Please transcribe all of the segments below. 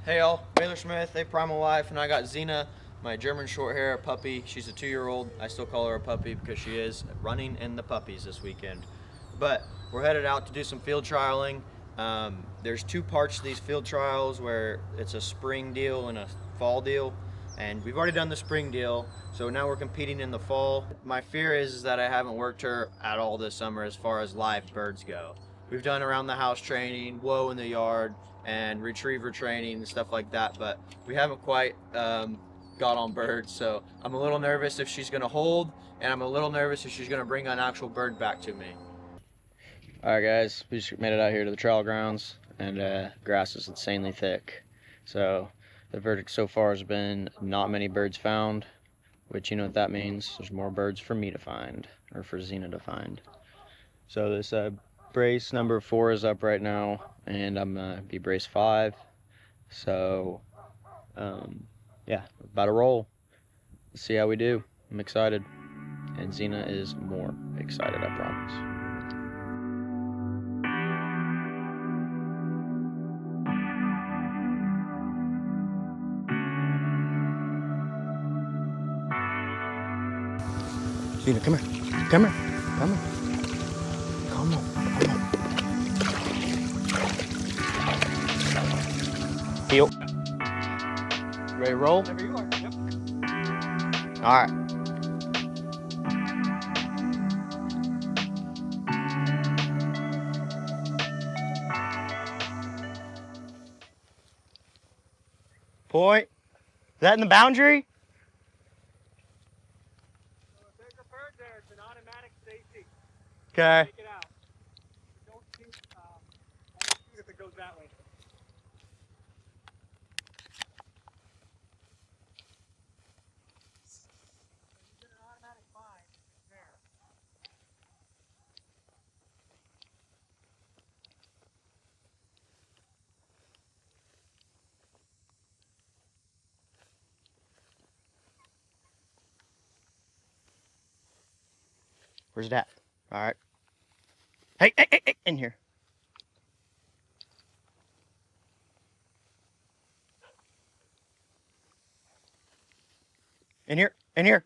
Hey all, Baylor Smith, a Primal Life, and I got Zena, my German short hair puppy. She's a 2-year-old. I still call her a puppy because she is running in the puppies this weekend. But we're headed out to do some field trialing. There's two parts to these field trials where it's a spring deal and a fall deal. And we've already done the spring deal, so now we're competing in the fall. My fear is that I haven't worked her at all this summer as far as live birds go. We've done around the house training, whoa in the yard, and retriever training and stuff like that, but we haven't quite got on birds. So I'm a little nervous if she's gonna hold, and I'm a little nervous if she's gonna bring an actual bird back to me. All right, guys, we just made it out here to the trial grounds, and grass is insanely thick. So the verdict so far has been not many birds found, which you know what that means. There's more birds for me to find, or for Zena to find. So this brace number 4 is up right now, and I'm gonna be brace 5. So yeah, about to roll. Let's see how we do. I'm excited, and Zena is more excited, I promise. Zena, come here. Come here. Come here. Come on. Come on. Heel. Ready to roll? Whenever you are. Yep. All right. Point. Is that in the boundary? So if there's a bird there, it's an automatic safety. Okay. Take it out. Don't shoot, only shoot if it goes that way. So you get an automatic bind there. Where's that? All right. Hey, hey, hey, hey, in here. In here. In here.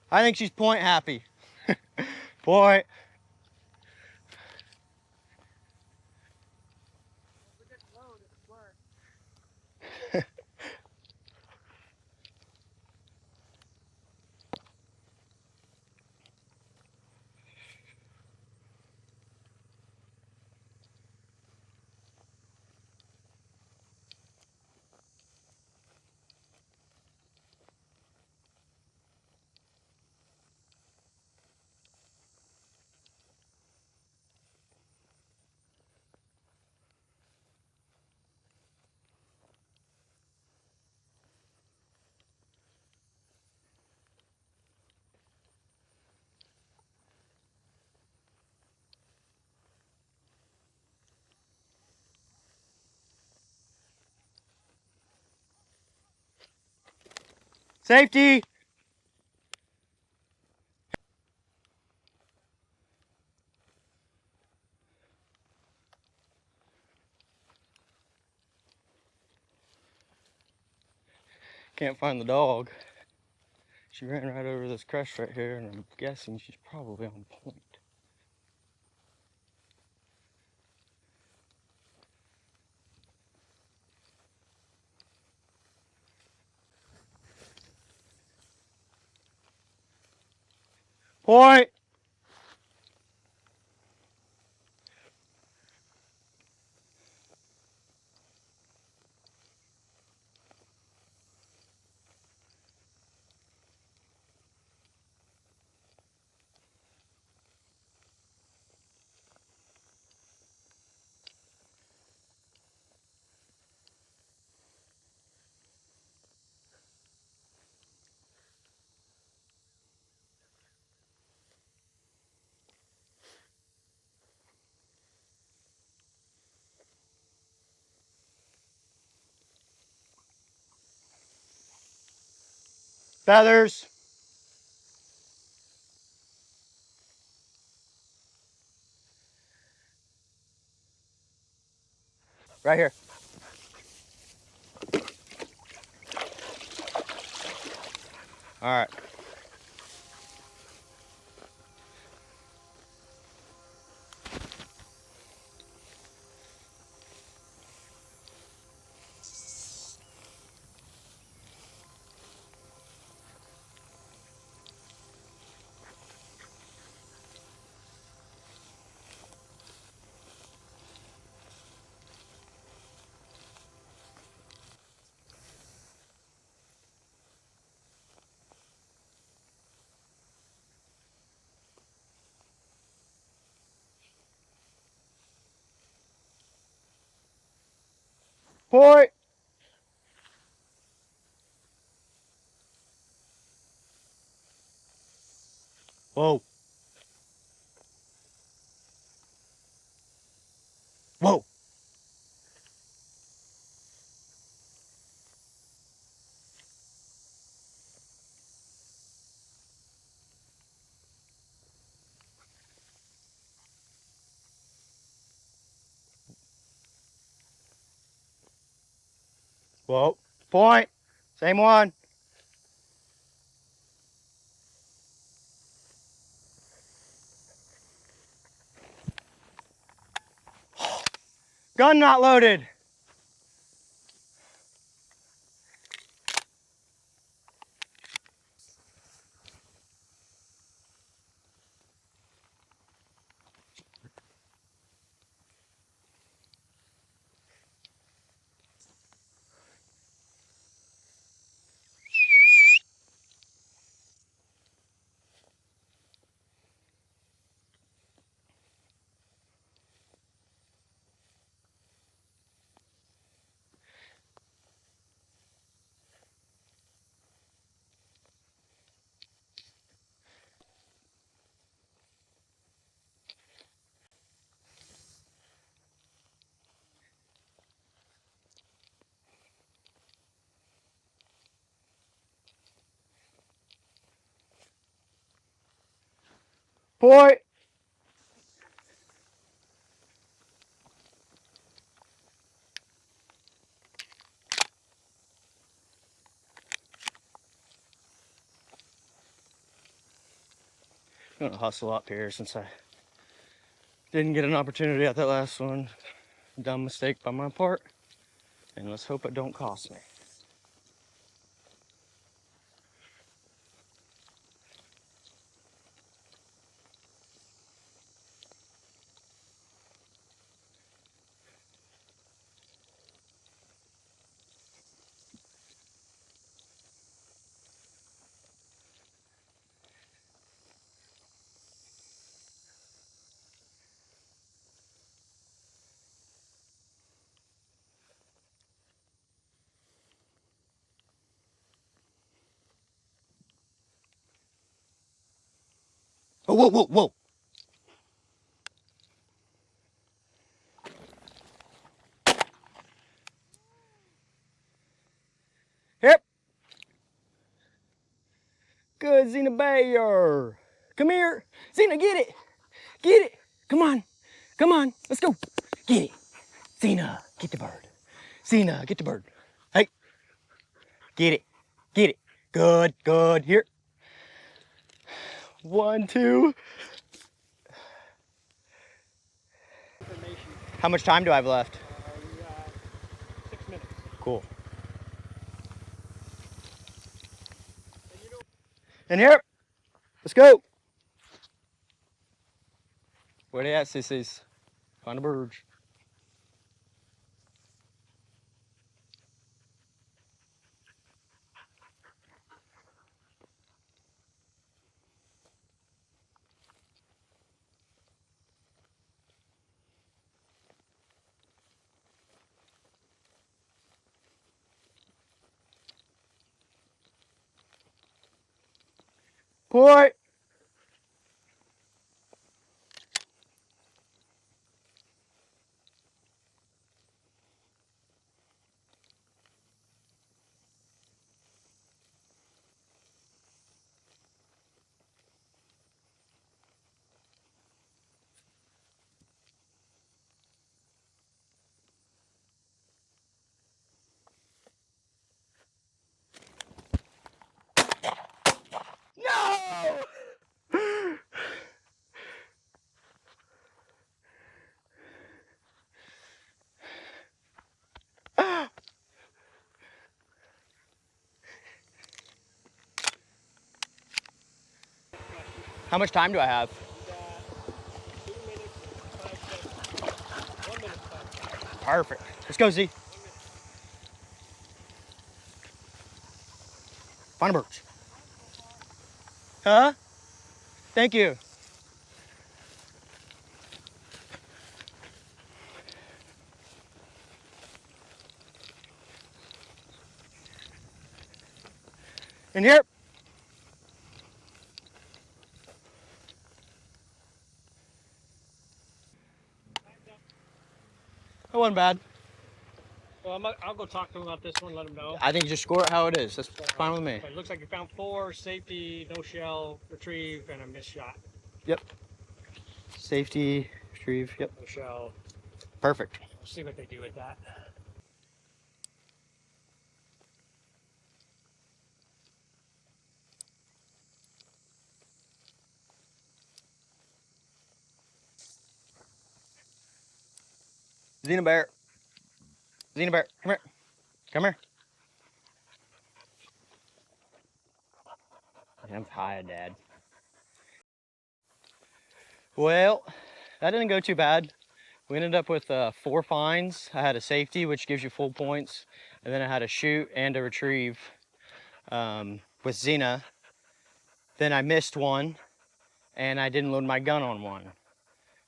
I think she's point happy. Point. If we get low, it'll work. Safety. Can't find the dog. She ran right over this crest right here, and I'm guessing she's probably on point. Point. Feathers. Right here. All right. Point. Whoa. Whoa. Whoa. Point. Same one. Gun not loaded. Point. I'm gonna hustle up here since I didn't get an opportunity at that last one. Dumb mistake by my part. And let's hope it don't cost me. Oh, whoa, whoa, whoa. Yep. Good, Zena Bayer. Come here. Zena, get it. Get it. Come on. Come on. Let's go. Get it. Zena, get the bird. Zena, get the bird. Hey. Get it. Get it. Good, good. Here. 1, 2. Information. How much time do I have left? We got 6 minutes. Cool. In here. Let's go. Where they at, sissies? Find a bird. Point. How much time do I have? You got 2 minutes and 5 seconds. 1 minute and 5 seconds. Perfect. Let's go, Z. 1 minute. Find the birds. Huh? Thank you. In here. That wasn't bad. Well, I'll go talk to him about this one, let him know. I think just score it how it is. That's fine with me. But it looks like you found 4, safety, no shell, retrieve, and a missed shot. Yep. Safety, retrieve. Yep. No shell. Perfect. We'll see what they do with that. Zena bear. Zena bear. Come here. Come here. I'm tired, Dad. Well, that didn't go too bad. We ended up with 4 finds. I had a safety, which gives you full points, and then I had a shoot and a retrieve with Zena. Then I missed one, and I didn't load my gun on one.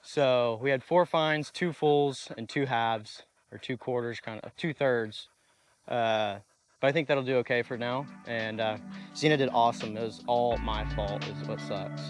So we had 4 finds, 2 fulls, and 2 halves, or 2 quarters, kind of 2/3. But I think that'll do okay for now. And Zena did awesome. It was all my fault, is what sucks.